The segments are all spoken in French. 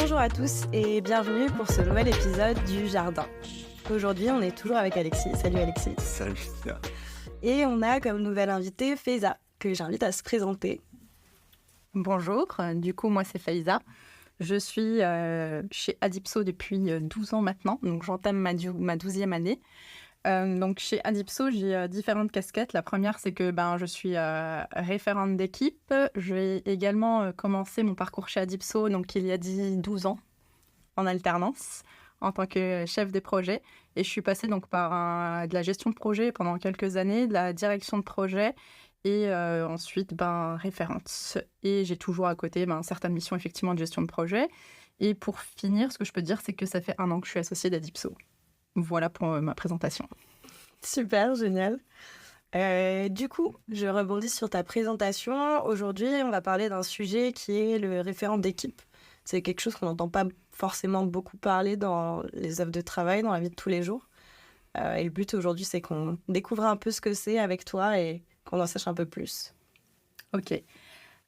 Bonjour à tous et bienvenue pour ce nouvel épisode du Jardin. Aujourd'hui, on est toujours avec Alexis. Salut Alexis. Salut Cynthia. Et on a comme nouvelle invitée Faiza, que j'invite à se présenter. Bonjour, du coup moi c'est Faiza. Je suis chez Adipso depuis 12 ans maintenant, donc j'entame ma 12e année. Donc chez Adipso, j'ai différentes casquettes. La première, c'est que je suis référente d'équipe. J'ai également commencé mon parcours chez Adipso donc il y a 12 ans en alternance en tant que chef de projet. Et je suis passée donc par de la gestion de projet pendant quelques années, de la direction de projet et ensuite référente. Et j'ai toujours à côté certaines missions effectivement de gestion de projet. Et pour finir, ce que je peux dire, c'est que ça fait 1 an que je suis associée d'Adipso. Voilà pour ma présentation. Super, génial. Du coup, je rebondis sur ta présentation. Aujourd'hui, on va parler d'un sujet qui est le référent d'équipe. C'est quelque chose qu'on n'entend pas forcément beaucoup parler dans les offres de travail, dans la vie de tous les jours. Et le but aujourd'hui, c'est qu'on découvre un peu ce que c'est avec toi et qu'on en sache un peu plus. Ok.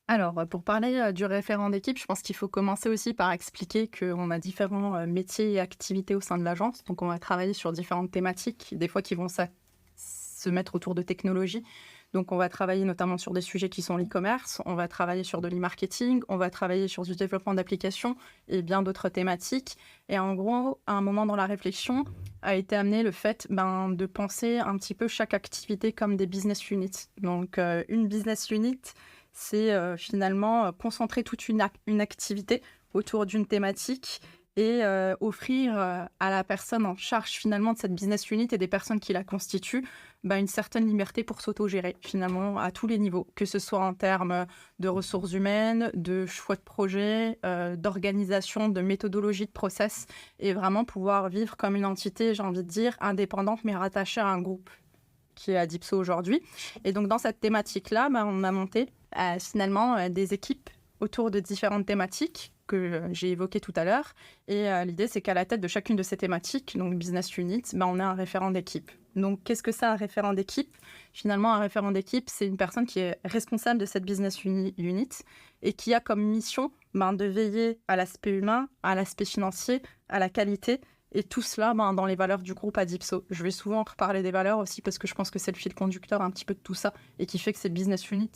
Alors, pour parler du référent d'équipe, je pense qu'il faut commencer aussi par expliquer qu'on a différents métiers et activités au sein de l'agence. Donc, on va travailler sur différentes thématiques, des fois qui vont se mettre autour de technologies. Donc, on va travailler notamment sur des sujets qui sont l'e-commerce, on va travailler sur de l'e-marketing, on va travailler sur du développement d'applications et bien d'autres thématiques. Et en gros, à un moment dans la réflexion, a été amené le fait de penser un petit peu chaque activité comme des business units. Donc, une business unit, c'est finalement concentrer toute une activité autour d'une thématique et offrir à la personne en charge finalement de cette business unit et des personnes qui la constituent une certaine liberté pour s'autogérer finalement à tous les niveaux, que ce soit en termes de ressources humaines, de choix de projet, d'organisation, de méthodologie, de process, et vraiment pouvoir vivre comme une entité, j'ai envie de dire, indépendante mais rattachée à un groupe qui est Adipso aujourd'hui. Et donc dans cette thématique-là, on a monté finalement des équipes autour de différentes thématiques que j'ai évoquées tout à l'heure. Et l'idée, c'est qu'à la tête de chacune de ces thématiques, donc business unit, on a un référent d'équipe. Donc, qu'est-ce que c'est un référent d'équipe ? Finalement, un référent d'équipe, c'est une personne qui est responsable de cette business unit et qui a comme mission de veiller à l'aspect humain, à l'aspect financier, à la qualité. Et tout cela dans les valeurs du groupe Adipso. Je vais souvent reparler des valeurs aussi parce que je pense que c'est le fil conducteur un petit peu de tout ça et qui fait que ces business units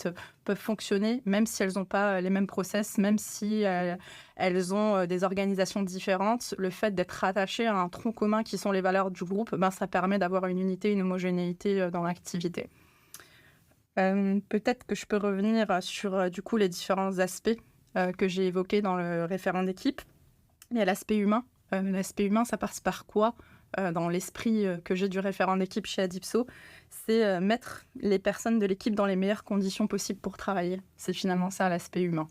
peuvent fonctionner même si elles n'ont pas les mêmes process, même si elles ont des organisations différentes. Le fait d'être rattaché à un tronc commun qui sont les valeurs du groupe, ça permet d'avoir une unité, une homogénéité dans l'activité. Peut-être que je peux revenir sur du coup les différents aspects que j'ai évoqués dans le référent d'équipe. Il y a l'aspect humain. L'aspect humain, ça passe par quoi dans l'esprit que j'ai du référent d'équipe chez Adipso, c'est mettre les personnes de l'équipe dans les meilleures conditions possibles pour travailler. C'est finalement ça l'aspect humain.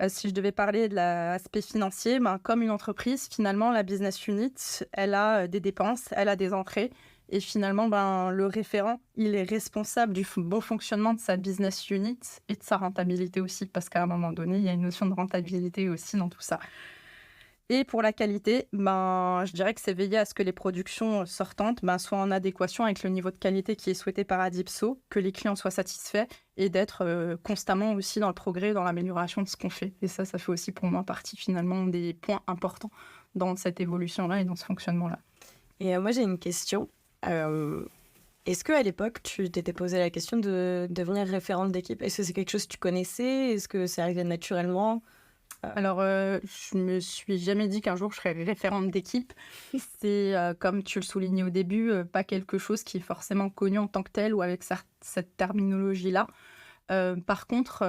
Si je devais parler de l'aspect financier, comme une entreprise, finalement, la business unit, elle a des dépenses, elle a des entrées. Et finalement, le référent, il est responsable du bon fonctionnement de sa business unit et de sa rentabilité aussi, parce qu'à un moment donné, il y a une notion de rentabilité aussi dans tout ça. Et pour la qualité, je dirais que c'est veiller à ce que les productions sortantes soient en adéquation avec le niveau de qualité qui est souhaité par Adipso, que les clients soient satisfaits et d'être constamment aussi dans le progrès, dans l'amélioration de ce qu'on fait. Et ça fait aussi pour moi partie finalement des points importants dans cette évolution-là et dans ce fonctionnement-là. Et moi, j'ai une question. Est-ce qu'à l'époque, tu t'étais posé la question de devenir référente d'équipe ? Est-ce que c'est quelque chose que tu connaissais ? Est-ce que c'est arrivé naturellement ? Alors, je me suis jamais dit qu'un jour je serais référente d'équipe. C'est, comme tu le soulignais au début, pas quelque chose qui est forcément connu en tant que tel ou avec cette terminologie-là. Par contre,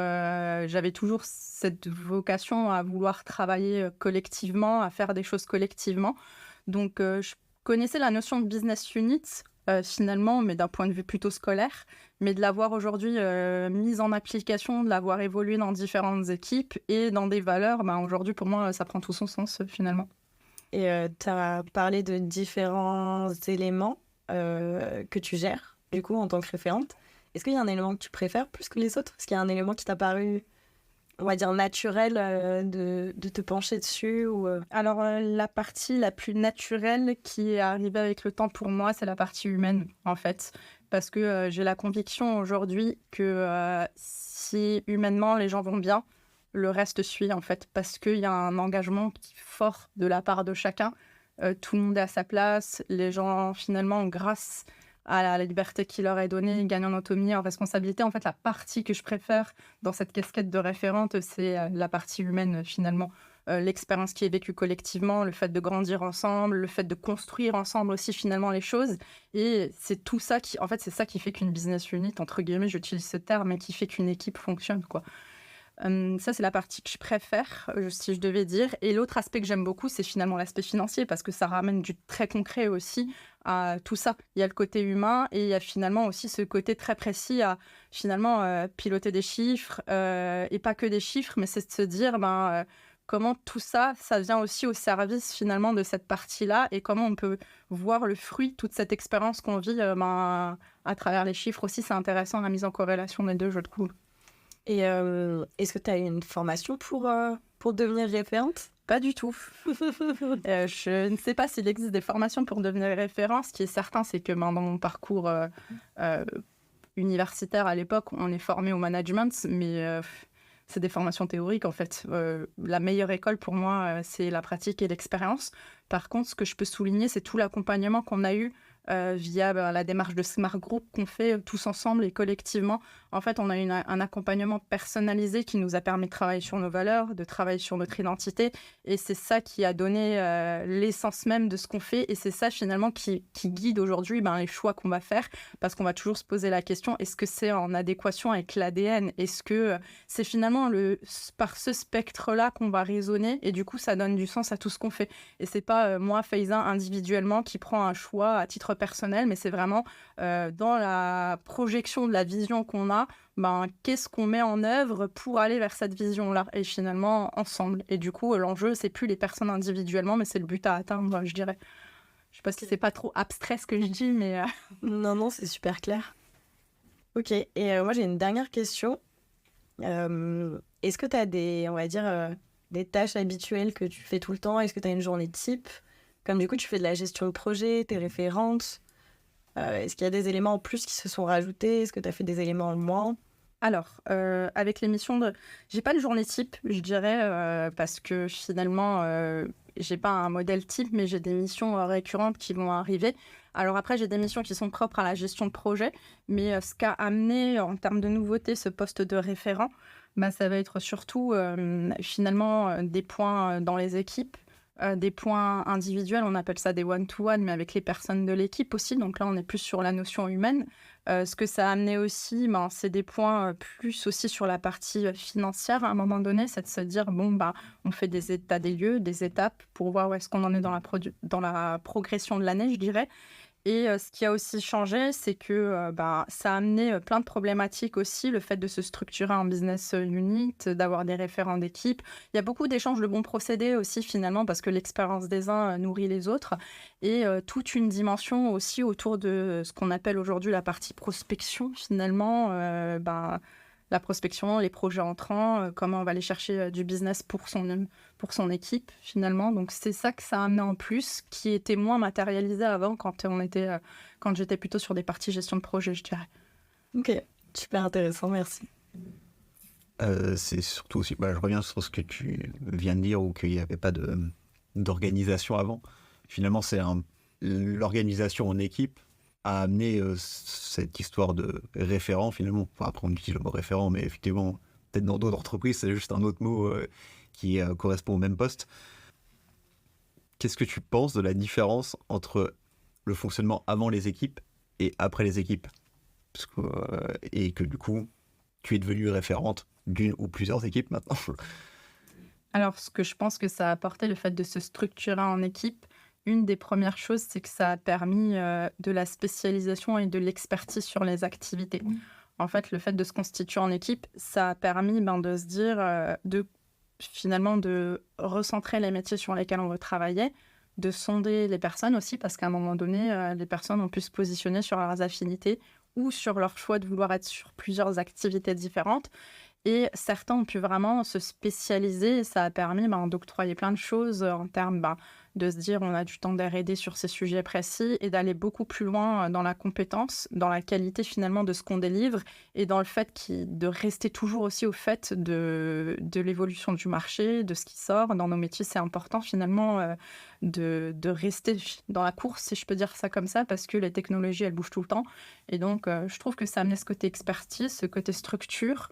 j'avais toujours cette vocation à vouloir travailler collectivement, à faire des choses collectivement. Donc, je connaissais la notion de business unit, finalement, mais d'un point de vue plutôt scolaire. Mais de l'avoir aujourd'hui mise en application, de l'avoir évolué dans différentes équipes et dans des valeurs, aujourd'hui, pour moi, ça prend tout son sens, finalement. Et tu as parlé de différents éléments que tu gères, du coup, en tant que référente. Est-ce qu'il y a un élément que tu préfères plus que les autres ? Est-ce qu'il y a un élément qui t'a paru, on va dire, naturel de te pencher dessus ou, Alors, la partie la plus naturelle qui est arrivée avec le temps pour moi, c'est la partie humaine, en fait. Parce que j'ai la conviction aujourd'hui que si humainement les gens vont bien, le reste suit en fait, parce qu'il y a un engagement fort de la part de chacun. Tout le monde est à sa place. Les gens, finalement, grâce à la liberté qui leur est donnée, gagnent en autonomie, en responsabilité. En fait, la partie que je préfère dans cette casquette de référente, c'est la partie humaine, finalement. L'expérience qui est vécue collectivement, le fait de grandir ensemble, le fait de construire ensemble aussi, finalement, les choses. Et c'est tout ça qui, en fait, c'est ça qui fait qu'une business unit, entre guillemets, j'utilise ce terme, mais qui fait qu'une équipe fonctionne, quoi. Ça, c'est la partie que je préfère, si je devais dire. Et l'autre aspect que j'aime beaucoup, c'est finalement l'aspect financier, parce que ça ramène du très concret aussi à tout ça. Il y a le côté humain et il y a finalement aussi ce côté très précis à finalement piloter des chiffres, et pas que des chiffres, mais c'est de se dire comment tout ça, ça vient aussi au service finalement de cette partie-là et comment on peut voir le fruit, toute cette expérience qu'on vit à travers les chiffres aussi. C'est intéressant, la mise en corrélation des deux, je trouve. Et est-ce que tu as eu une formation pour devenir référente? Pas du tout. Je ne sais pas s'il existe des formations pour devenir référent. Ce qui est certain, c'est que dans mon parcours universitaire à l'époque, on est formé au management, mais c'est des formations théoriques en fait. La meilleure école pour moi, c'est la pratique et l'expérience. Par contre, ce que je peux souligner, c'est tout l'accompagnement qu'on a eu via la démarche de Smart Group qu'on fait tous ensemble et collectivement. En fait, on a eu un accompagnement personnalisé qui nous a permis de travailler sur nos valeurs, de travailler sur notre identité. Et c'est ça qui a donné l'essence même de ce qu'on fait. Et c'est ça, finalement, qui guide aujourd'hui les choix qu'on va faire. Parce qu'on va toujours se poser la question, est-ce que c'est en adéquation avec l'ADN? Est-ce que c'est finalement par ce spectre-là qu'on va raisonner? Et du coup, ça donne du sens à tout ce qu'on fait. Et c'est pas moi, Faiza, individuellement, qui prend un choix à titre personnel, mais c'est vraiment dans la projection de la vision qu'on a, qu'est-ce qu'on met en œuvre pour aller vers cette vision-là, et finalement ensemble. Et du coup, l'enjeu, c'est plus les personnes individuellement, mais c'est le but à atteindre, je dirais. Je sais pas si c'est pas trop abstrait ce que je dis, mais... Non, c'est super clair. Ok, et moi j'ai une dernière question. Est-ce que tu as des tâches habituelles que tu fais tout le temps? Est-ce que tu as une journée type? Comme du coup, tu fais de la gestion de projet, t'es référente. Est-ce qu'il y a des éléments en plus qui se sont rajoutés? Est-ce que tu as fait des éléments en moins? Alors, avec l'émission j'ai pas de journée type, je dirais, parce que finalement, j'ai pas un modèle type, mais j'ai des missions récurrentes qui vont arriver. Alors après, j'ai des missions qui sont propres à la gestion de projet, mais ce qu'a amené en termes de nouveautés ce poste de référent, ça va être surtout finalement des points dans les équipes. Des points individuels, on appelle ça des one-to-one, mais avec les personnes de l'équipe aussi. Donc là, on est plus sur la notion humaine. Ce que ça a amené aussi, c'est des points plus aussi sur la partie financière. À un moment donné, c'est de se dire, on fait des états des lieux, des étapes pour voir où est-ce qu'on en est dans la progression de l'année, je dirais. Et ce qui a aussi changé, c'est que ça a amené plein de problématiques aussi, le fait de se structurer en business unit, d'avoir des référents d'équipe. Il y a beaucoup d'échanges de bons procédés aussi finalement, parce que l'expérience des uns nourrit les autres. Et toute une dimension aussi autour de ce qu'on appelle aujourd'hui la partie prospection finalement. La prospection, les projets entrants, comment on va aller chercher du business pour son équipe, finalement. Donc, c'est ça que ça a amené en plus, qui était moins matérialisé avant quand j'étais plutôt sur des parties gestion de projet, je dirais. Ok, super intéressant, merci. C'est surtout aussi, je reviens sur ce que tu viens de dire, ou qu'il n'y avait pas d'organisation avant. Finalement, c'est l'organisation en équipe a amené cette histoire de référent, finalement. Après, on utilise le mot référent, mais effectivement, peut-être dans d'autres entreprises, c'est juste un autre mot qui correspond au même poste. Qu'est-ce que tu penses de la différence entre le fonctionnement avant les équipes et après les équipes? Et que du coup, tu es devenue référente d'une ou plusieurs équipes maintenant. Alors, ce que je pense que ça a apporté, le fait de se structurer en équipe, une des premières choses, c'est que ça a permis de la spécialisation et de l'expertise sur les activités. En fait, le fait de se constituer en équipe, ça a permis de se dire, finalement, de recentrer les métiers sur lesquels on veut travailler, de sonder les personnes aussi, parce qu'à un moment donné, les personnes ont pu se positionner sur leurs affinités ou sur leur choix de vouloir être sur plusieurs activités différentes. Et certains ont pu vraiment se spécialiser et ça a permis d'octroyer plein de choses en termes de se dire on a du temps d'R&D sur ces sujets précis et d'aller beaucoup plus loin dans la compétence, dans la qualité finalement de ce qu'on délivre et dans le fait de rester toujours aussi au fait de l'évolution du marché, de ce qui sort. Dans nos métiers, c'est important finalement de rester dans la course, si je peux dire ça comme ça, parce que les technologies, elles bougent tout le temps. Et donc, je trouve que ça amenait ce côté expertise, ce côté structure,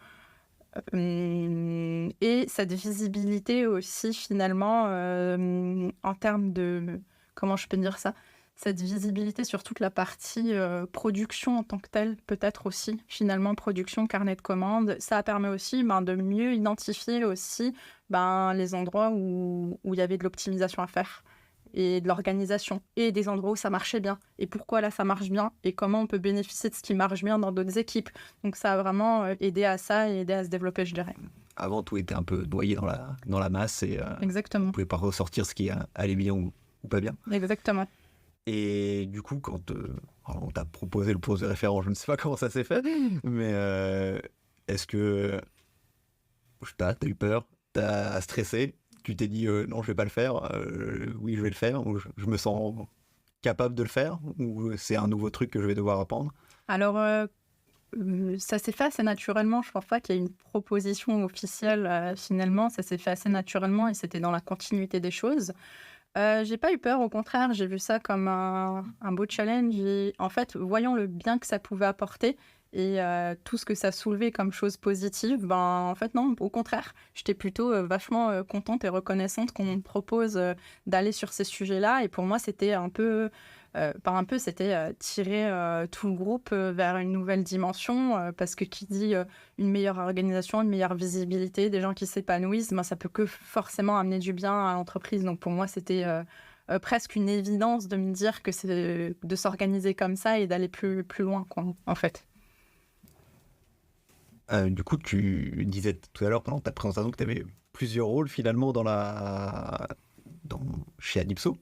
et cette visibilité aussi finalement en termes de comment je peux dire ça, cette visibilité sur toute la partie production en tant que telle, peut-être aussi finalement production, carnet de commandes, ça permet aussi de mieux identifier aussi les endroits où il y avait de l'optimisation à faire et de l'organisation et des endroits où ça marchait bien et pourquoi là ça marche bien et comment on peut bénéficier de ce qui marche bien dans d'autres équipes. Donc ça a vraiment aidé à ça et aidé à se développer, je dirais. Avant, tout était un peu noyé dans la masse et Exactement. on ne pouvait pas ressortir ce qui allait bien ou pas bien. Exactement. Et du coup, quand on t'a proposé le poste de référent, je ne sais pas comment ça s'est fait, mais est-ce que t'as eu peur, t'as stressé, tu t'es dit non, je vais pas le faire, oui, je vais le faire, ou je me sens capable de le faire, ou c'est un nouveau truc que je vais devoir apprendre? Alors, ça s'est fait assez naturellement. Je pense pas qu'il y ait une proposition officielle finalement. Ça s'est fait assez naturellement et c'était dans la continuité des choses. J'ai pas eu peur, au contraire, j'ai vu ça comme un beau challenge. Et en fait, voyant le bien que ça pouvait apporter et tout ce que ça soulevait comme chose positive, en fait, non, au contraire. J'étais plutôt vachement contente et reconnaissante qu'on me propose d'aller sur ces sujets-là. Et pour moi, c'était c'était tirer tout le groupe vers une nouvelle dimension, parce que qui dit une meilleure organisation, une meilleure visibilité, des gens qui s'épanouissent, ça peut que forcément amener du bien à l'entreprise. Donc pour moi, c'était presque une évidence de me dire que c'est de s'organiser comme ça et d'aller plus loin, quoi, en fait. Du coup, tu disais tout à l'heure pendant ta présentation que tu avais plusieurs rôles finalement chez Addipso.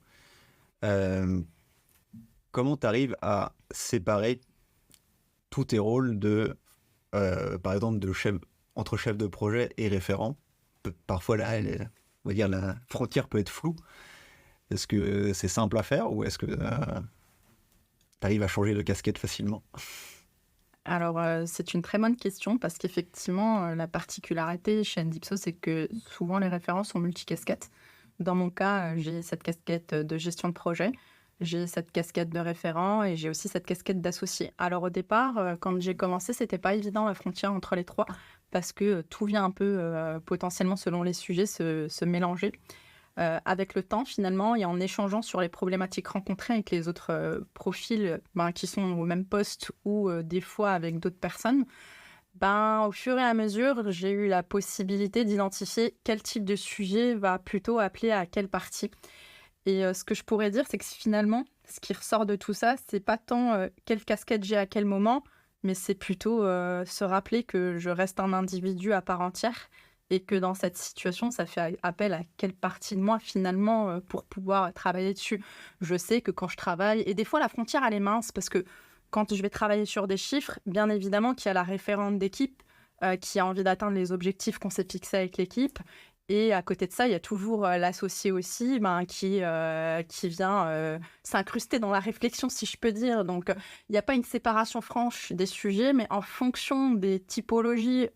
Comment tu arrives à séparer tous tes rôles par exemple, entre chef de projet et référent? Parfois, là, on va dire, la frontière peut être floue. Est-ce que c'est simple à faire ou est-ce que tu arrives à changer de casquette facilement? Alors, c'est une très bonne question parce qu'effectivement, la particularité chez Addipso, c'est que souvent les référents sont multicasquettes. Dans mon cas, j'ai cette casquette de gestion de projet, j'ai cette casquette de référent et j'ai aussi cette casquette d'associé. Alors au départ, quand j'ai commencé, c'était pas évident la frontière entre les trois parce que tout vient un peu potentiellement selon les sujets se mélanger. Avec le temps finalement et en échangeant sur les problématiques rencontrées avec les autres profils qui sont au même poste ou des fois avec d'autres personnes, au fur et à mesure, j'ai eu la possibilité d'identifier quel type de sujet va plutôt appeler à quelle partie. Et ce que je pourrais dire, c'est que finalement, ce qui ressort de tout ça, c'est pas tant quelle casquette j'ai à quel moment, mais c'est plutôt se rappeler que je reste un individu à part entière et que dans cette situation, ça fait appel à quelle partie de moi finalement pour pouvoir travailler dessus. Je sais que quand je travaille, et des fois la frontière elle est mince parce que quand je vais travailler sur des chiffres, bien évidemment qu'il y a la référente d'équipe qui a envie d'atteindre les objectifs qu'on s'est fixés avec l'équipe. Et à côté de ça, il y a toujours l'associé aussi qui vient s'incruster dans la réflexion, si je peux dire. Donc, il n'y a pas une séparation franche des sujets, mais en fonction des typologies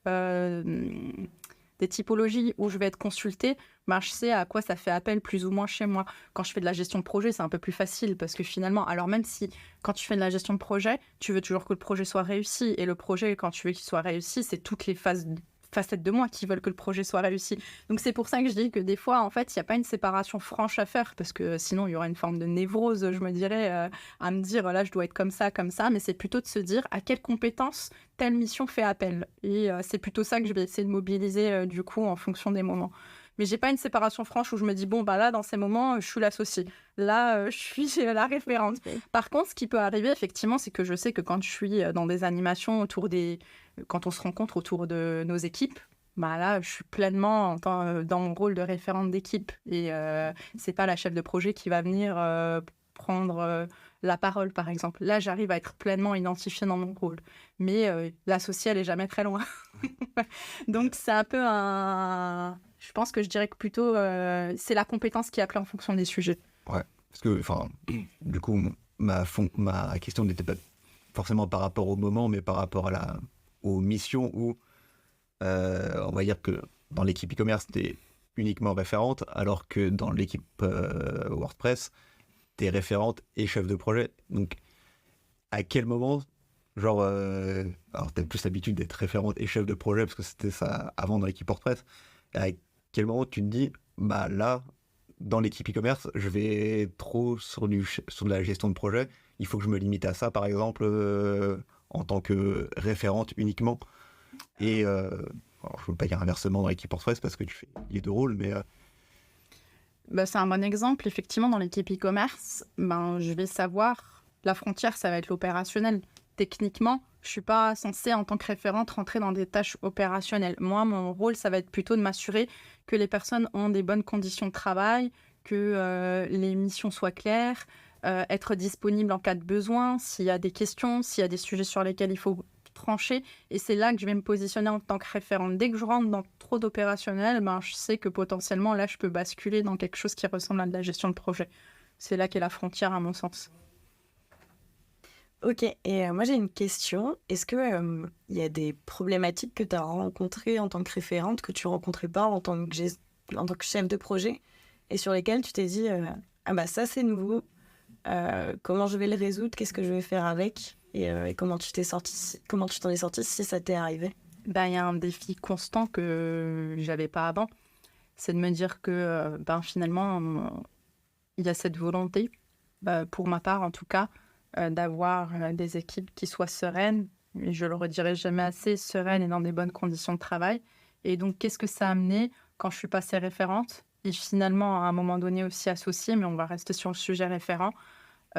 où je vais être consultée, je sais à quoi ça fait appel plus ou moins chez moi. Quand je fais de la gestion de projet, c'est un peu plus facile parce que finalement, alors même si quand tu fais de la gestion de projet, tu veux toujours que le projet soit réussi et le projet, quand tu veux qu'il soit réussi, c'est toutes les facettes de moi qui veulent que le projet soit réussi. Donc c'est pour ça que je dis que des fois, en fait, il n'y a pas une séparation franche à faire parce que sinon, il y aura une forme de névrose, je me dirais, à me dire, là, je dois être comme ça, mais c'est plutôt de se dire à quelles compétences telle mission fait appel. Et c'est plutôt ça que je vais essayer de mobiliser, du coup, en fonction des moments. Mais j'ai pas une séparation franche où je me dis, là, dans ces moments, je suis l'associée. Là, je suis la référente. Par contre, ce qui peut arriver, effectivement, c'est que je sais que quand je suis dans des animations quand on se rencontre autour de nos équipes, là, je suis pleinement dans mon rôle de référente d'équipe. Et c'est pas la chef de projet qui va venir prendre la parole, par exemple. Là, j'arrive à être pleinement identifiée dans mon rôle. Mais l'associé, elle est jamais très loin. Donc, c'est un peu un... Je pense que je dirais que plutôt, c'est la compétence qui est appelée en fonction des sujets. Ouais, parce que, du coup, ma question n'était pas forcément par rapport au moment, mais par rapport aux missions où, on va dire que dans l'équipe e-commerce, t'es uniquement référente, alors que dans l'équipe WordPress, t'es référente et chef de projet. Donc, à quel moment, alors t'as plus l'habitude d'être référente et chef de projet, parce que c'était ça avant dans l'équipe WordPress, à quel moment tu te dis, bah là, dans l'équipe e-commerce, je vais trop sur de la gestion de projet, il faut que je me limite à ça, par exemple, en tant que référente uniquement. Et alors, je ne veux pas dire inversement dans l'équipe WordPress parce que tu fais les deux rôles, mais C'est un bon exemple. Effectivement, dans l'équipe e-commerce, je vais savoir, la frontière, ça va être l'opérationnel. Techniquement, je ne suis pas censée, en tant que référente, rentrer dans des tâches opérationnelles. Moi, mon rôle, ça va être plutôt de m'assurer que les personnes ont des bonnes conditions de travail, que les missions soient claires, être disponible en cas de besoin, s'il y a des questions, s'il y a des sujets sur lesquels il faut trancher. Et c'est là que je vais me positionner en tant que référente. Dès que je rentre dans trop d'opérationnel, je sais que potentiellement, là, je peux basculer dans quelque chose qui ressemble à de la gestion de projet. C'est là qu'est la frontière, à mon sens. Ok, et moi j'ai une question. Est-ce que y a des problématiques que tu as rencontrées en tant que référente que tu ne rencontrais pas en tant que chef de projet et sur lesquelles tu t'es dit ah bah ça c'est nouveau, comment je vais le résoudre, qu'est-ce que je vais faire avec et comment tu t'en es sorti si ça t'est arrivé? Il y a un défi constant que j'avais pas avant, c'est de me dire que finalement il y a cette volonté, pour ma part en tout cas, d'avoir des équipes qui soient sereines, et je le redirai jamais assez, sereines et dans des bonnes conditions de travail. Et donc, qu'est-ce que ça a amené quand je suis passée référente et finalement, à un moment donné aussi associée, mais on va rester sur le sujet référent,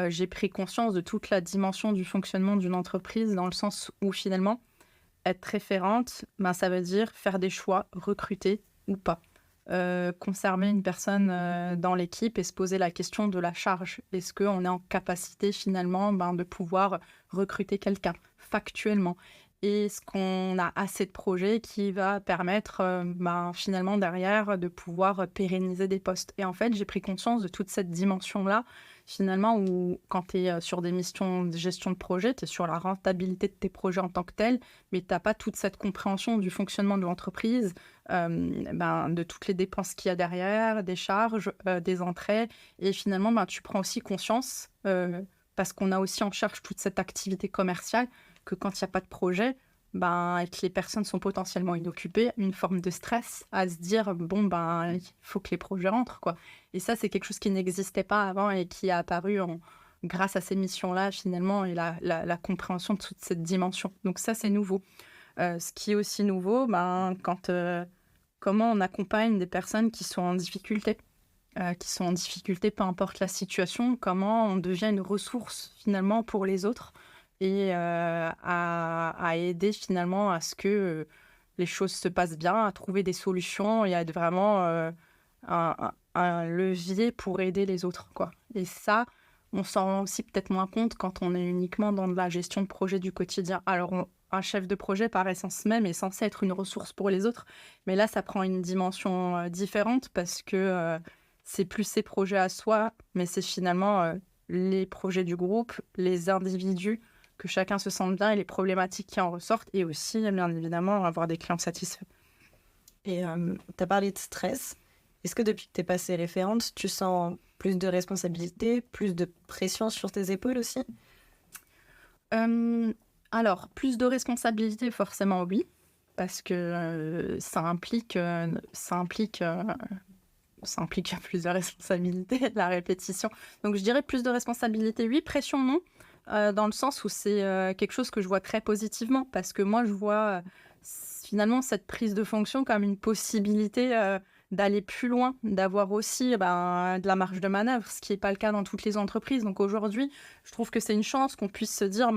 j'ai pris conscience de toute la dimension du fonctionnement d'une entreprise, dans le sens où finalement, être référente, ça veut dire faire des choix, recruter ou pas. Conserver une personne dans l'équipe et se poser la question de la charge. Est-ce qu'on est en capacité finalement de pouvoir recruter quelqu'un factuellement? Et est-ce qu'on a assez de projets qui va permettre finalement derrière de pouvoir pérenniser des postes? Et en fait, j'ai pris conscience de toute cette dimension-là finalement où quand tu es sur des missions de gestion de projet, tu es sur la rentabilité de tes projets en tant que tel, mais tu n'as pas toute cette compréhension du fonctionnement de l'entreprise, de toutes les dépenses qu'il y a derrière, des charges, des entrées. Et finalement, tu prends aussi conscience, parce qu'on a aussi en charge toute cette activité commerciale, que quand il n'y a pas de projet, et que les personnes sont potentiellement inoccupées, une forme de stress à se dire, il faut que les projets rentrent, quoi. Et ça, c'est quelque chose qui n'existait pas avant et qui a apparu grâce à ces missions-là, finalement, et la compréhension de toute cette dimension. Donc ça, c'est nouveau. Ce qui est aussi nouveau, comment on accompagne des personnes qui sont en difficulté, peu importe la situation, comment on devient une ressource, finalement, pour les autres, et à aider finalement à ce que les choses se passent bien, à trouver des solutions et à être vraiment un levier pour aider les autres, quoi. Et ça, on s'en rend aussi peut-être moins compte quand on est uniquement dans de la gestion de projet du quotidien. Alors, un chef de projet, par essence même, est censé être une ressource pour les autres, mais là, ça prend une dimension différente parce que c'est plus ses projets à soi, mais c'est finalement les projets du groupe, les individus, que chacun se sente bien et les problématiques qui en ressortent, et aussi, bien évidemment, avoir des clients satisfaits. Et tu as parlé de stress. Est-ce que depuis que tu es passée référente, tu sens plus de responsabilité, plus de pression sur tes épaules aussi? Alors, plus de responsabilité, forcément, oui, parce que ça implique plus de responsabilité, la répétition. Donc, je dirais plus de responsabilité, oui. Pression, non. Dans le sens où c'est quelque chose que je vois très positivement, parce que moi, je vois finalement cette prise de fonction comme une possibilité d'aller plus loin, d'avoir aussi de la marge de manœuvre, ce qui n'est pas le cas dans toutes les entreprises. Donc aujourd'hui, je trouve que c'est une chance qu'on puisse se dire,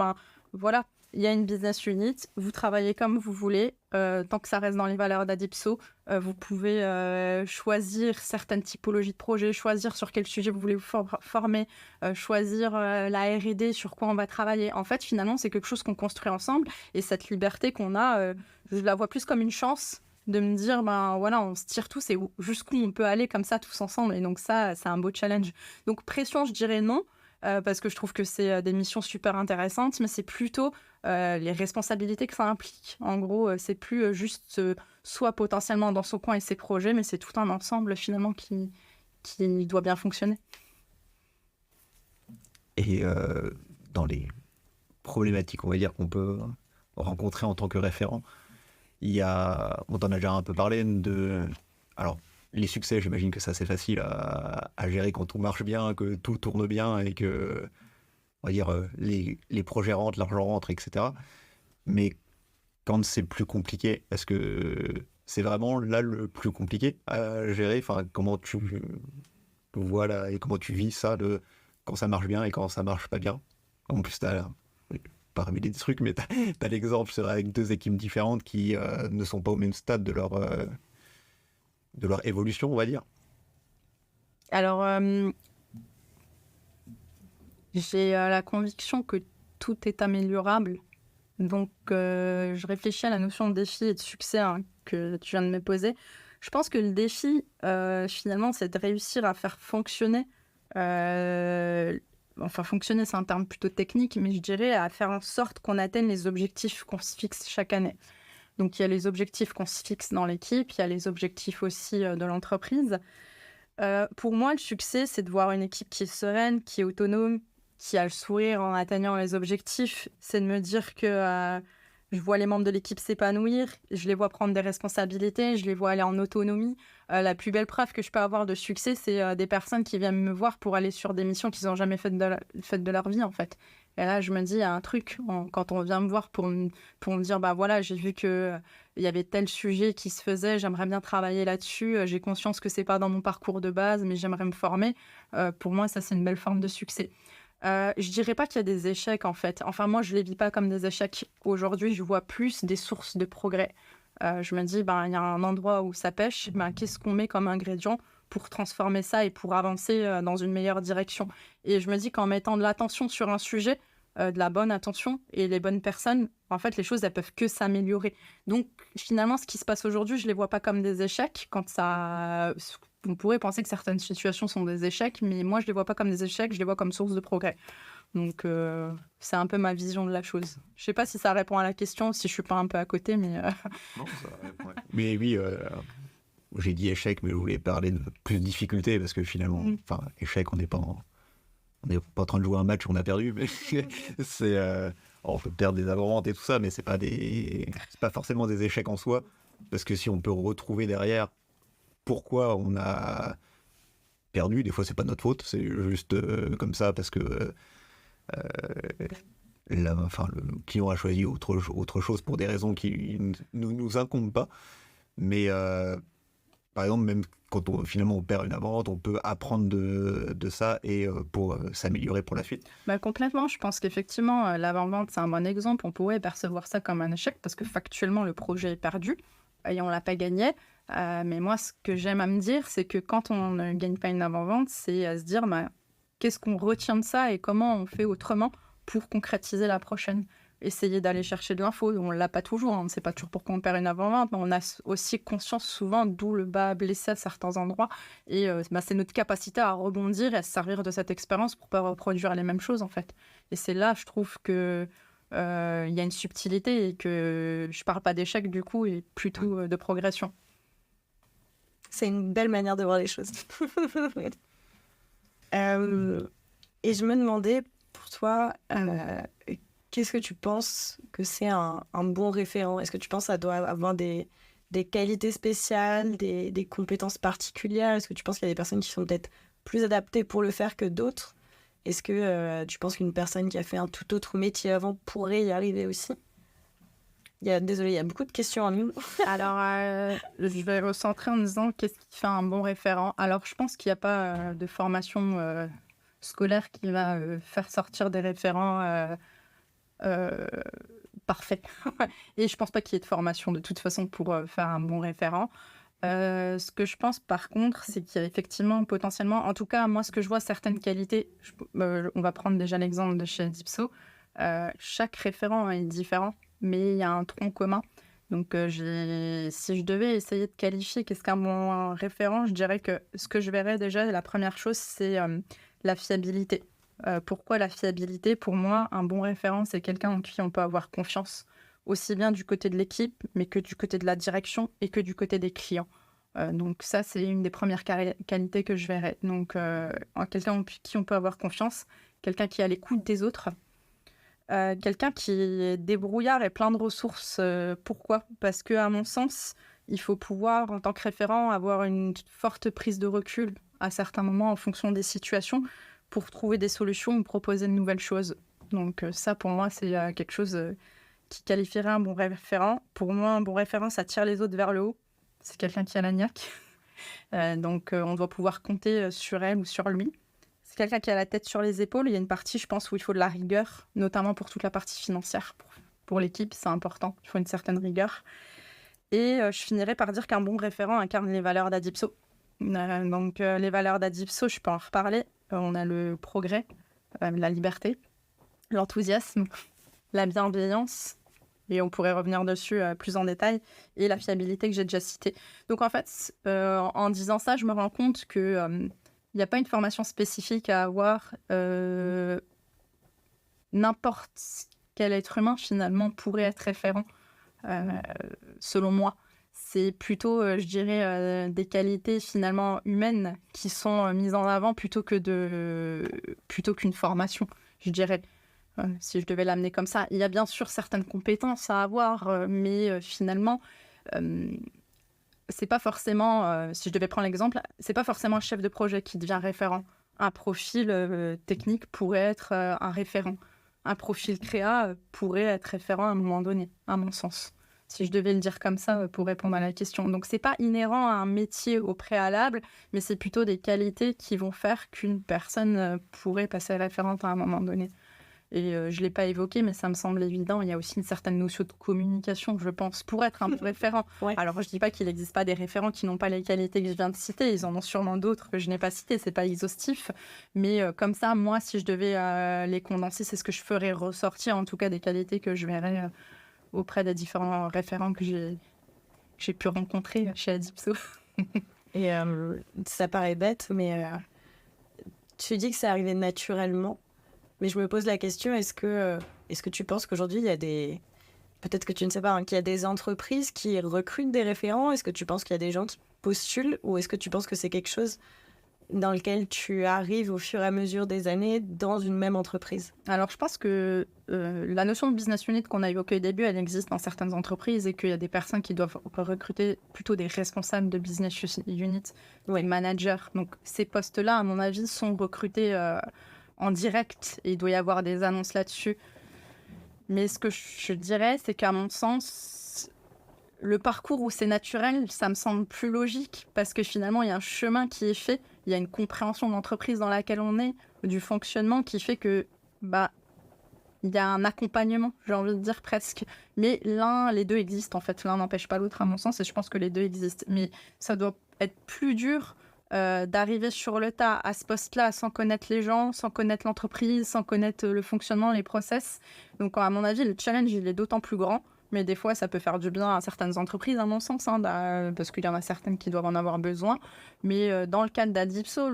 voilà, il y a une business unit, vous travaillez comme vous voulez, tant que ça reste dans les valeurs d'Adipso, vous pouvez choisir certaines typologies de projets, choisir sur quel sujet vous voulez vous former, choisir la R&D, sur quoi on va travailler. En fait, finalement, c'est quelque chose qu'on construit ensemble, et cette liberté qu'on a, je la vois plus comme une chance de me dire, ben voilà, on se tire tous et jusqu'où on peut aller comme ça tous ensemble. Et donc ça, c'est un beau challenge. Donc pression, je dirais non, parce que je trouve que c'est des missions super intéressantes, mais c'est plutôt les responsabilités que ça implique. En gros, c'est plus juste soit potentiellement dans son coin et ses projets, mais c'est tout un ensemble finalement qui doit bien fonctionner. Et dans les problématiques, on va dire, qu'on peut rencontrer en tant que référent, il y a, on t'en a déjà un peu parlé, alors, les succès, j'imagine que ça c'est facile à gérer quand tout marche bien, que tout tourne bien et que, on va dire, les projets rentrent, l'argent rentre, etc. Mais quand c'est plus compliqué, est-ce que c'est vraiment là le plus compliqué à gérer? Enfin, comment tu vois là et comment tu vis ça de quand ça marche bien et quand ça marche pas bien? En plus, t'as pas révélé des trucs, mais t'as l'exemple, c'est vrai, avec deux équipes différentes qui ne sont pas au même stade de leur évolution, on va dire. Alors, j'ai la conviction que tout est améliorable. Donc, je réfléchis à la notion de défi et de succès que tu viens de me poser. Je pense que le défi, finalement, c'est de réussir à faire fonctionner. Enfin, fonctionner, c'est un terme plutôt technique, mais je dirais à faire en sorte qu'on atteigne les objectifs qu'on se fixe chaque année. Donc, il y a les objectifs qu'on se fixe dans l'équipe, il y a les objectifs aussi de l'entreprise. Pour moi, le succès, c'est de voir une équipe qui est sereine, qui est autonome, qui a le sourire en atteignant les objectifs. C'est de me dire que je vois les membres de l'équipe s'épanouir, je les vois prendre des responsabilités, je les vois aller en autonomie. La plus belle preuve que je peux avoir de succès, c'est des personnes qui viennent me voir pour aller sur des missions qu'ils n'ont jamais faites de leur vie, en fait. Et là, je me dis, il y a un truc, quand on vient me voir pour me dire, bah voilà, j'ai vu que il y avait tel sujet qui se faisait, j'aimerais bien travailler là-dessus, j'ai conscience que c'est pas dans mon parcours de base, mais j'aimerais me former. Pour moi, ça, c'est une belle forme de succès. Je dirais pas qu'il y a des échecs, en fait. Enfin, moi, je les vis pas comme des échecs. Aujourd'hui, je vois plus des sources de progrès. Je me dis, ben, il y a un endroit où ça pêche, ben, qu'est-ce qu'on met comme ingrédient pour transformer ça et pour avancer dans une meilleure direction. Et je me dis qu'en mettant de l'attention sur un sujet, de la bonne attention et les bonnes personnes, en fait, les choses, elles peuvent que s'améliorer. Donc, finalement, ce qui se passe aujourd'hui, je les vois pas comme des échecs. On pourrait penser que certaines situations sont des échecs, mais moi, je les vois pas comme des échecs, je les vois comme source de progrès. Donc, c'est un peu ma vision de la chose. Je sais pas si ça répond à la question, si je suis pas un peu à côté, mais... Non, ça répond, ouais. Mais oui, j'ai dit échec, mais je voulais parler de plus de difficultés, parce que finalement, enfin, échec, on n'est pas en train de jouer un match où on a perdu, mais c'est... on peut perdre des avant-ventes et tout ça, mais c'est pas forcément des échecs en soi, parce que si on peut retrouver derrière pourquoi on a perdu, des fois c'est pas notre faute, c'est juste comme ça, parce que le client a choisi autre chose pour des raisons qui ne nous incombent pas. Mais par exemple, même quand finalement on perd une avant-vente, on peut apprendre de ça et pour s'améliorer pour la suite. Bah, complètement, je pense qu'effectivement, l'avant-vente, c'est un bon exemple. On pourrait percevoir ça comme un échec parce que factuellement, le projet est perdu et on ne l'a pas gagné. Mais moi, ce que j'aime à me dire, c'est que quand on ne gagne pas une avant-vente, c'est à se dire bah, qu'est-ce qu'on retient de ça et comment on fait autrement pour concrétiser la prochaine. Essayer d'aller chercher de l'info. On ne l'a pas toujours, on ne sait pas toujours pourquoi on perd une avant-vente, mais on a aussi conscience souvent d'où le bas a blessé à certains endroits. Et c'est notre capacité à rebondir et à se servir de cette expérience pour ne pas reproduire les mêmes choses, en fait. Et c'est là, je trouve que y a une subtilité et que je ne parle pas d'échec, du coup, et plutôt de progression. C'est une belle manière de voir les choses. Et je me demandais, pour toi, qu'est-ce que tu penses que c'est un bon référent? Est-ce que tu penses que ça doit avoir des qualités spéciales, des compétences particulières? Est-ce que tu penses qu'il y a des personnes qui sont peut-être plus adaptées pour le faire que d'autres? Est-ce que tu penses qu'une personne qui a fait un tout autre métier avant pourrait y arriver aussi? Désolée, il y a beaucoup de questions en ligne. Alors, je vais recentrer en disant qu'est-ce qui fait un bon référent. Alors, je pense qu'il n'y a pas de formation scolaire qui va faire sortir des référents parfait. Et je pense pas qu'il y ait de formation de toute façon pour faire un bon référent. Ce que je pense par contre, c'est qu'il y a effectivement potentiellement, en tout cas moi ce que je vois, certaines qualités, on va prendre déjà l'exemple de chez Dipso, chaque référent est différent, mais il y a un tronc commun. Donc si je devais essayer de qualifier qu'est-ce qu'un bon référent, je dirais que ce que je verrais déjà, la première chose, c'est la fiabilité. Pourquoi la fiabilité ? Pour moi, un bon référent, c'est quelqu'un en qui on peut avoir confiance, aussi bien du côté de l'équipe, mais que du côté de la direction et que du côté des clients. Donc ça, c'est une des premières qualités que je verrais. Donc quelqu'un en qui on peut avoir confiance, quelqu'un qui est à l'écoute des autres, quelqu'un qui est débrouillard et plein de ressources. Pourquoi ? Parce qu'à mon sens, il faut pouvoir, en tant que référent, avoir une forte prise de recul à certains moments en fonction des situations pour trouver des solutions ou proposer de nouvelles choses. Donc ça, pour moi, c'est quelque chose qui qualifierait un bon référent. Pour moi, un bon référent, ça tire les autres vers le haut. C'est quelqu'un qui a la niaque. Donc on doit pouvoir compter sur elle ou sur lui. C'est quelqu'un qui a la tête sur les épaules. Il y a une partie, je pense, où il faut de la rigueur, notamment pour toute la partie financière. Pour l'équipe, c'est important. Il faut une certaine rigueur. Et je finirai par dire qu'un bon référent incarne les valeurs d'Adipso. Donc les valeurs d'Adipso, je peux en reparler. On a le progrès, la liberté, l'enthousiasme, la bienveillance, et on pourrait revenir dessus plus en détail, et la fiabilité que j'ai déjà citée. Donc en fait, en disant ça, je me rends compte qu'il n'y a pas une formation spécifique à avoir. N'importe quel être humain, finalement, pourrait être référent, selon moi. C'est plutôt, je dirais, des qualités finalement humaines qui sont mises en avant plutôt qu'une formation, je dirais. Si je devais l'amener comme ça. Il y a bien sûr certaines compétences à avoir, mais finalement, c'est pas forcément, si je devais prendre l'exemple, c'est pas forcément un chef de projet qui devient référent. Un profil technique pourrait être un référent. Un profil créa pourrait être référent à un moment donné, à mon sens. Si je devais le dire comme ça pour répondre à la question. Donc, c'est pas inhérent à un métier au préalable, mais c'est plutôt des qualités qui vont faire qu'une personne pourrait passer référente à un moment donné. Et je ne l'ai pas évoqué, mais ça me semble évident. Il y a aussi une certaine notion de communication, je pense, pour être un bon référent. Ouais. Alors, je ne dis pas qu'il n'existe pas des référents qui n'ont pas les qualités que je viens de citer. Ils en ont sûrement d'autres que je n'ai pas citées. Ce n'est pas exhaustif. Mais comme ça, moi, si je devais les condenser, c'est ce que je ferais ressortir, en tout cas, des qualités que je verrais auprès des différents référents que j'ai pu rencontrer chez Adipso. Et ça paraît bête, mais tu dis que c'est arrivé naturellement. Mais je me pose la question, est-ce que tu penses qu'aujourd'hui, il y a des... Peut-être que tu ne sais pas, hein, qu'il y a des entreprises qui recrutent des référents ? Est-ce que tu penses qu'il y a des gens qui postulent ? Ou est-ce que tu penses que c'est quelque chose dans lequel tu arrives au fur et à mesure des années dans une même entreprise ? Alors, je pense que la notion de business unit qu'on a évoquée au début, elle existe dans certaines entreprises et qu'il y a des personnes qui doivent recruter plutôt des responsables de business unit, des managers. Donc, ces postes-là, à mon avis, sont recrutés en direct et il doit y avoir des annonces là-dessus. Mais ce que je dirais, c'est qu'à mon sens, le parcours où c'est naturel, ça me semble plus logique parce que finalement, il y a un chemin qui est fait, il y a une compréhension de l'entreprise dans laquelle on est, du fonctionnement qui fait que, il y a un accompagnement, j'ai envie de dire presque. Mais les deux existent en fait. L'un n'empêche pas l'autre à mon sens et je pense que les deux existent. Mais ça doit être plus dur d'arriver sur le tas à ce poste-là sans connaître les gens, sans connaître l'entreprise, sans connaître le fonctionnement, les process. Donc à mon avis, le challenge, il est d'autant plus grand. Mais des fois, ça peut faire du bien à certaines entreprises, à mon sens, parce qu'il y en a certaines qui doivent en avoir besoin. Mais dans le cadre d'Adipso,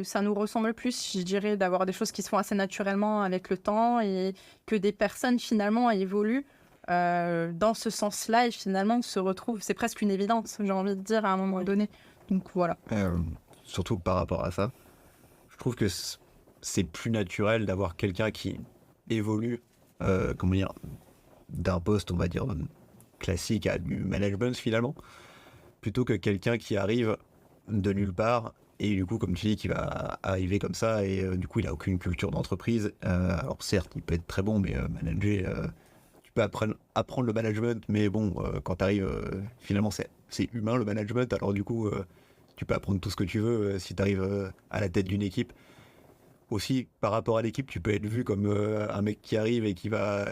ça nous ressemble plus, je dirais, d'avoir des choses qui se font assez naturellement avec le temps et que des personnes, finalement, évoluent dans ce sens-là et finalement se retrouvent. C'est presque une évidence, j'ai envie de dire, à un moment donné. Donc voilà. Surtout par rapport à ça, je trouve que c'est plus naturel d'avoir quelqu'un qui évolue, d'un poste, on va dire, classique à du management finalement, plutôt que quelqu'un qui arrive de nulle part et du coup, comme tu dis, qui va arriver comme ça et du coup, il n'a aucune culture d'entreprise. Alors certes, il peut être très bon, mais manager, tu peux apprendre le management, mais bon, quand tu arrives, finalement, c'est humain le management, alors du coup, tu peux apprendre tout ce que tu veux si tu arrives à la tête d'une équipe. Aussi, par rapport à l'équipe, tu peux être vu comme un mec qui arrive et qui va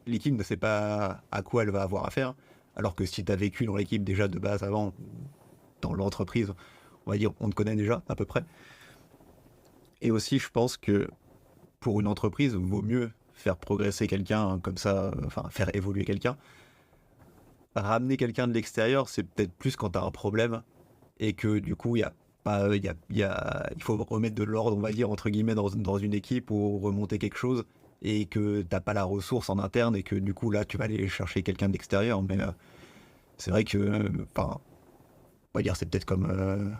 l'équipe ne sait pas à quoi elle va avoir affaire, alors que si tu as vécu dans l'équipe déjà de base avant, dans l'entreprise, on va dire, on te connaît déjà à peu près. Et aussi, je pense que pour une entreprise, il vaut mieux faire progresser quelqu'un comme ça, enfin faire évoluer quelqu'un. Ramener quelqu'un de l'extérieur, c'est peut-être plus quand tu as un problème et que du coup, il faut remettre de l'ordre, on va dire, entre guillemets, dans une équipe ou remonter quelque chose et que t'as pas la ressource en interne et que du coup, là, tu vas aller chercher quelqu'un d'extérieur. Mais c'est vrai que, enfin, on va dire, c'est peut-être comme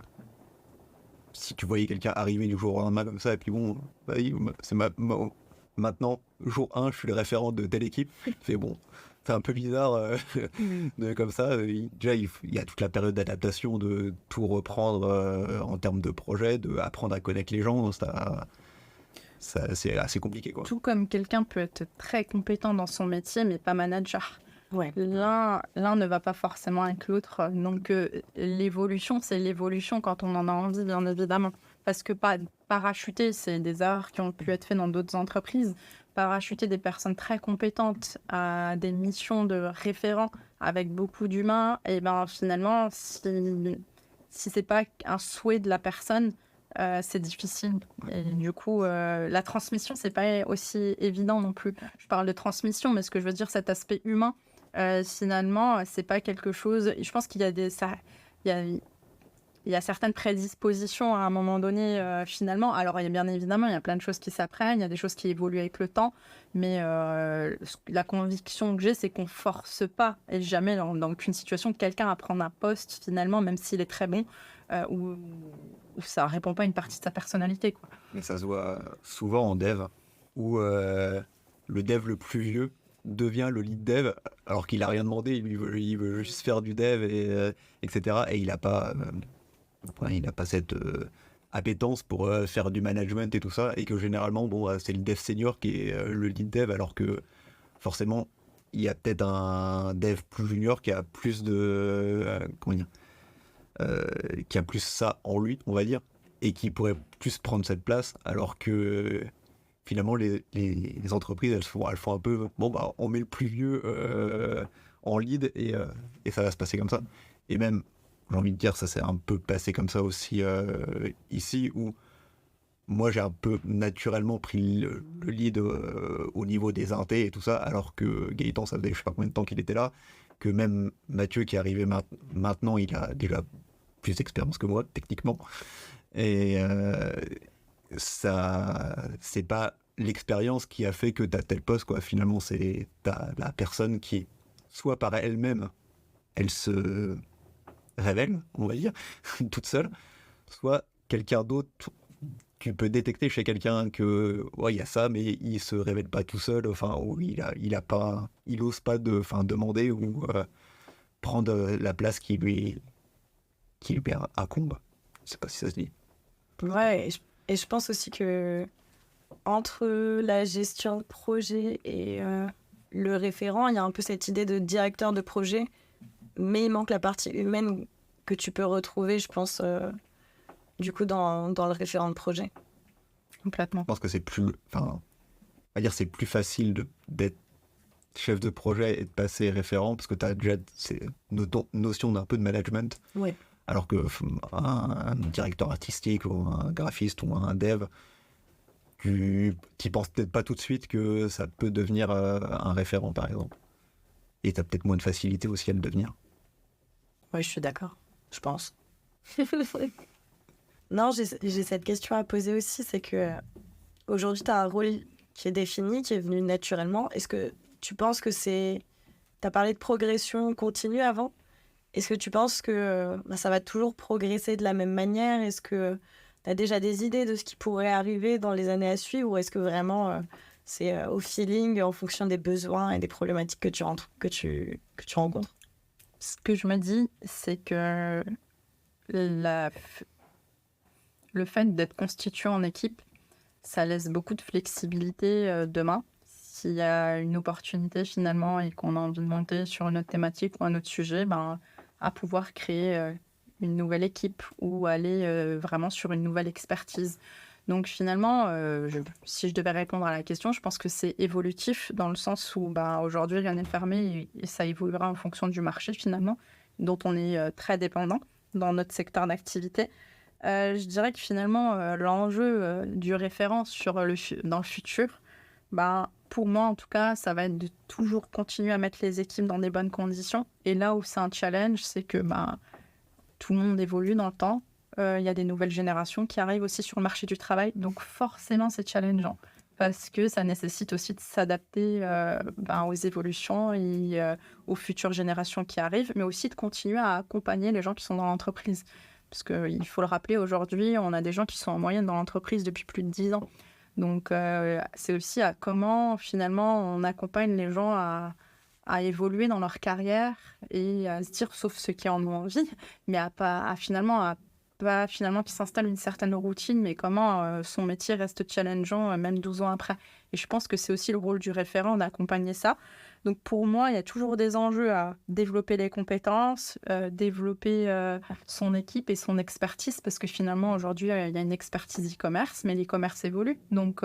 si tu voyais quelqu'un arriver du jour au lendemain comme ça et puis bon, vas-y, maintenant, jour 1, je suis le référent de telle équipe. C'est bon. C'est un peu bizarre comme ça. Déjà, il y a toute la période d'adaptation, de tout reprendre en termes de projet, d'apprendre à connaître les gens. C'est assez compliqué, quoi. Tout comme quelqu'un peut être très compétent dans son métier, mais pas manager. Ouais. L'un ne va pas forcément avec l'autre. Donc, l'évolution, c'est l'évolution quand on en a envie, bien évidemment. Parce que parachuter, c'est des erreurs qui ont pu être faites dans d'autres entreprises. Parachuter des personnes très compétentes à des missions de référent avec beaucoup d'humains, et ben finalement, si c'est pas un souhait de la personne, c'est difficile. Et du coup, la transmission, c'est pas aussi évident non plus. Je parle de transmission, mais ce que je veux dire, cet aspect humain, finalement, c'est pas quelque chose. Je pense qu'il y a il y a certaines prédispositions à un moment donné, finalement. Alors, bien évidemment, il y a plein de choses qui s'apprennent, il y a des choses qui évoluent avec le temps, mais la conviction que j'ai, c'est qu'on force pas, et jamais dans aucune situation, quelqu'un à prendre un poste, finalement, même s'il est très bon, où ça répond pas à une partie de sa personnalité, quoi. Mais ça se voit souvent en dev, où le dev le plus vieux devient le lead dev, alors qu'il a rien demandé, il veut juste faire du dev, etc. Et il n'a pas cette appétence pour faire du management et tout ça, et que généralement, bon, c'est le dev senior qui est le lead dev, alors que forcément, il y a peut-être un dev plus junior qui a plus de... comment dire qui a plus ça en lui, on va dire, et qui pourrait plus prendre cette place, alors que finalement, les entreprises, elles font un peu, bon, bah, on met le plus vieux en lead et ça va se passer comme ça. Et même, j'ai envie de dire, ça s'est un peu passé comme ça aussi ici, où moi, j'ai un peu naturellement pris le lead au niveau des intés et tout ça, alors que Gaëtan, ça faisait je sais pas combien de temps qu'il était là, que même Mathieu qui est arrivé maintenant, il a déjà plus d'expérience que moi, techniquement. Et ça, c'est pas l'expérience qui a fait que t'as tel poste, quoi. Finalement, c'est la personne qui, soit par elle-même, elle se révèle, on va dire, toute seule, soit quelqu'un d'autre. Tu peux détecter chez quelqu'un que ouais, il y a ça, mais il se révèle pas tout seul, enfin, ou il ose pas demander ou prendre la place qui lui incombe. Je sais pas si ça se dit. Ouais, et je pense aussi que entre la gestion de projet et le référent, il y a un peu cette idée de directeur de projet, mais il manque la partie humaine que tu peux retrouver, je pense, du coup, dans le référent de projet. Complètement. Je pense que c'est plus, on va dire, c'est plus facile d'être chef de projet et de passer référent parce que tu as déjà ces notions d'un peu de management. Ouais. Alors que un directeur artistique ou un graphiste ou un dev, tu n'y penses peut-être pas tout de suite que ça peut devenir un référent, par exemple. Et tu as peut-être moins de facilité aussi à le devenir. Oui, je suis d'accord, je pense. Non, j'ai cette question à poser aussi, c'est que aujourd'hui, tu as un rôle qui est défini, qui est venu naturellement. Est-ce que tu penses que c'est... Tu as parlé de progression continue avant. Est-ce que tu penses que ça va toujours progresser de la même manière? Est-ce que tu as déjà des idées de ce qui pourrait arriver dans les années à suivre? Ou est-ce que vraiment c'est au feeling, en fonction des besoins et des problématiques que tu rencontres? Ce que je me dis, c'est que le fait d'être constitué en équipe, ça laisse beaucoup de flexibilité demain. S'il y a une opportunité finalement et qu'on a envie de monter sur une autre thématique ou un autre sujet, à pouvoir créer une nouvelle équipe ou aller vraiment sur une nouvelle expertise. Donc finalement, si je devais répondre à la question, je pense que c'est évolutif dans le sens où aujourd'hui rien n'est fermé et ça évoluera en fonction du marché finalement, dont on est très dépendant dans notre secteur d'activité. Je dirais que finalement, l'enjeu du référent dans le futur, pour moi en tout cas, ça va être de toujours continuer à mettre les équipes dans des bonnes conditions. Et là où c'est un challenge, c'est que tout le monde évolue dans le temps. Il y a des nouvelles générations qui arrivent aussi sur le marché du travail. Donc forcément, c'est challengeant parce que ça nécessite aussi de s'adapter aux évolutions et aux futures générations qui arrivent, mais aussi de continuer à accompagner les gens qui sont dans l'entreprise. Parce qu'il faut le rappeler, aujourd'hui, on a des gens qui sont en moyenne dans l'entreprise depuis plus de 10 ans. Donc, c'est aussi à comment, finalement, on accompagne les gens à évoluer dans leur carrière et à se dire, sauf ceux qui en ont envie, mais à pas qu'ils s'installent une certaine routine, mais comment son métier reste challengeant même 12 ans après. Et je pense que c'est aussi le rôle du référent d'accompagner ça. Donc pour moi, il y a toujours des enjeux à développer les compétences, développer son équipe et son expertise, parce que finalement, aujourd'hui, il y a une expertise e-commerce, mais l'e-commerce évolue. Donc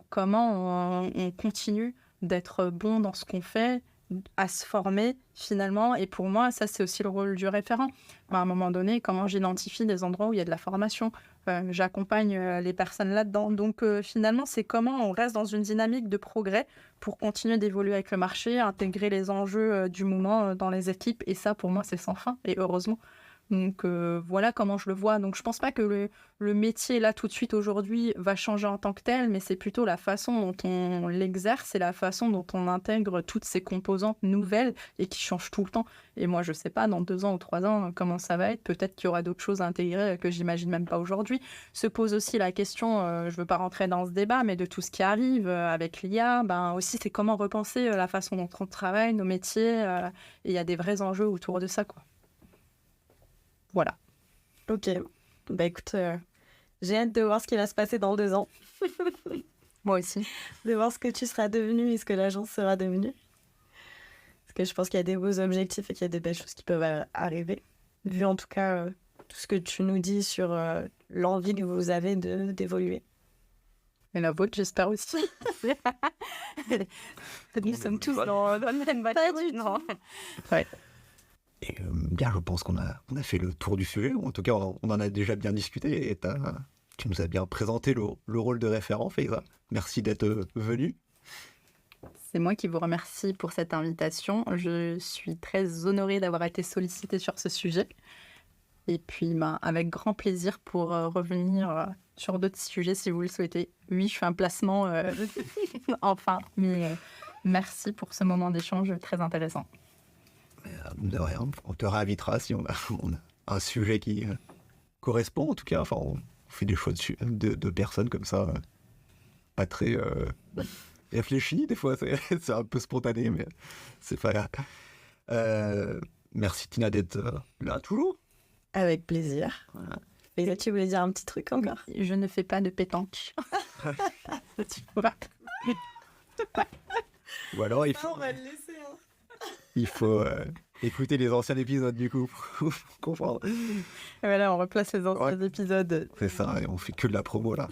comment on continue d'être bon dans ce qu'on fait, à se former finalement, et pour moi ça c'est aussi le rôle du référent. À un moment donné, comment j'identifie des endroits où il y a de la formation, j'accompagne les personnes là-dedans, donc finalement c'est comment on reste dans une dynamique de progrès pour continuer d'évoluer avec le marché, intégrer les enjeux du moment dans les équipes, et ça pour moi c'est sans fin, et heureusement. Donc voilà comment je le vois. Donc je pense pas que le métier là tout de suite aujourd'hui va changer en tant que tel, mais c'est plutôt la façon dont on l'exerce et la façon dont on intègre toutes ces composantes nouvelles et qui changent tout le temps. Et moi je sais pas dans 2 ans ou 3 ans comment ça va être. Peut-être qu'il y aura d'autres choses à intégrer que j'imagine même pas aujourd'hui. Se pose aussi la question, je veux pas rentrer dans ce débat, mais de tout ce qui arrive avec l'IA, aussi c'est comment repenser la façon dont on travaille, nos métiers, et il y a des vrais enjeux autour de ça, quoi. Voilà. Ok. Écoute, j'ai hâte de voir ce qui va se passer dans 2 ans. Moi aussi. De voir ce que tu seras devenu et ce que l'agence sera devenue. Parce que je pense qu'il y a des beaux objectifs et qu'il y a des belles choses qui peuvent arriver. Vu en tout cas tout ce que tu nous dis sur l'envie que vous avez d'évoluer. Et la vôtre, j'espère aussi. Nous sommes tous dans le même bateau. Non. Ouais. Et bien, je pense qu'on a fait le tour du sujet, ou en tout cas on en a déjà bien discuté, et tu nous as bien présenté le rôle de référent, Faiza. Merci d'être venue. C'est moi qui vous remercie pour cette invitation. Je suis très honorée d'avoir été sollicitée sur ce sujet. Et puis, avec grand plaisir pour revenir sur d'autres sujets si vous le souhaitez. Oui, je fais un placement, enfin, mais merci pour ce moment d'échange très intéressant. De rien, on te réinvitera si on a un sujet qui correspond, en tout cas. Enfin, on fait des choix de personnes comme ça, pas très réfléchis, des fois c'est un peu spontané, mais c'est pas grave. Merci Tina d'être là toujours. Avec plaisir. Voilà. Et là, tu voulais dire un petit truc encore? Je ne fais pas de pétanque. Ou alors on va le laisser, hein. Il faut écouter les anciens épisodes du coup pour comprendre. Et voilà, on replace les anciens épisodes. C'est ça, on fait que de la promo là.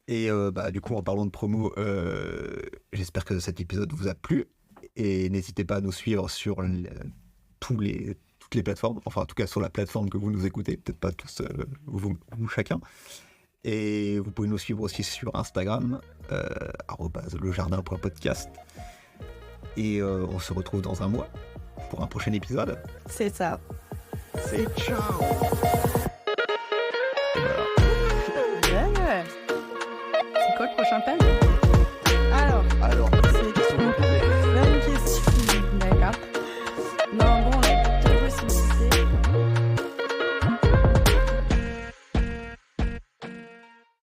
Et du coup, en parlant de promo, j'espère que cet épisode vous a plu. Et n'hésitez pas à nous suivre sur toutes les plateformes, enfin en tout cas sur la plateforme que vous nous écoutez, peut-être pas tous, vous chacun. Et vous pouvez nous suivre aussi sur Instagram, @lejardin.podcast. Et on se retrouve dans un mois pour un prochain épisode. C'est ça. C'est ciao.